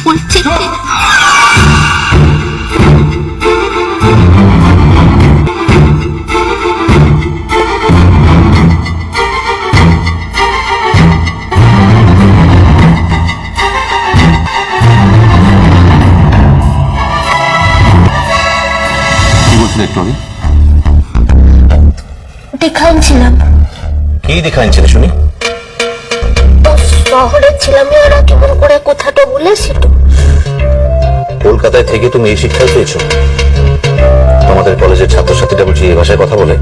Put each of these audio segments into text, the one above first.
বলছে দেখাচ্ছিলাম। কি দেখাচ্ছিলে শুনি? শহরে ছিলাম, ওরা কেমন করে কথাটা বলেছিল। কলকাতায় থেকে তুমি এই শিক্ষা পেয়েছো? আমাদের কলেজের ছাত্রছাত্রীরা বুঝি এই ভাষায় কথা বলে?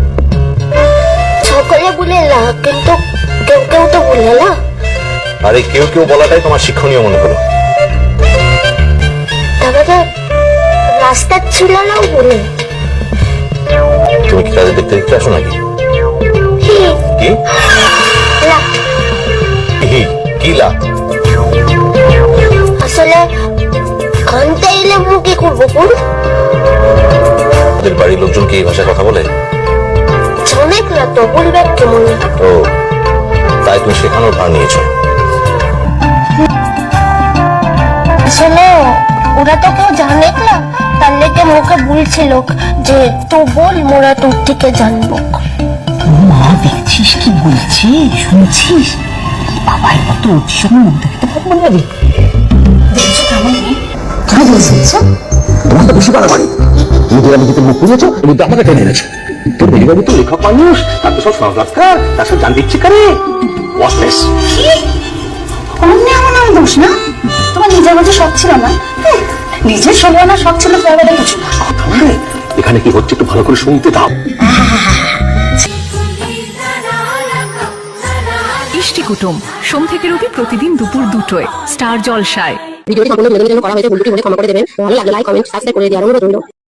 সকলে বলে না, কিন্তু কেউ কেউ তো বলে না। আরে কেউ কেউ বলাটাই তোমার শিক্ষণীয় মনে হলো। তাহলে রাস্তা ছিল না বলে। তুমি কি তাদের দেখতে দেখতে আসো নাকি? কি কিলা? আসলে কানতে এলে মুখে করবো কোন? ওদের বাড়ির লোকজন কি এই ভাষায় কথা বলে? অনেক না তো, বলবে কেমন? ও তাই তুমি শেখানোর ভার নিয়েছো। আসলে ওরা তো কেউ জানে না, তার লেগে মুখে বলছিল যে তো বল, মোরা তোর থেকে জানবো। মা দেখছিস কি বলছে, শুনছিস? বাবার মতো উৎসব দেখতে পাবো না রে। দেখছো কেমন কাজ এসেছে? তোমার তো বেশি বাড়াবাড়ি। তুমি যে আমি যেতে মুখ বুঝেছো, তুমি তো আমাকে টেনে এনেছো। তোর বেরিবাবু তো লেখক মানুষ, তার তো সব সংস্কার, তার সব জানতে ইচ্ছে করে। ওয়াসলেস। কি অন্য আমার দোষ না? তোমার নিজের মধ্যে শখ ছিল না? নিজের শখ না, শখ ছিল ফেরাবে কিছু না। এখানে কি হচ্ছে একটু ভালো করে শুনতে দাও। ইষ্টি কুটুম সোম থেকে রবি প্রতিদিন দুপুর 2টোয় স্টার জলসায়। ভিডিওটি সম্পূর্ণ বিনোদনের জন্য করা হয়েছে, ভুল ত্রুটি হলে ক্ষমা করে দেবেন। ভালো লাগলে লাইক, কমেন্ট, সাবস্ক্রাইব করে দেওয়ার অনুরোধ রইল।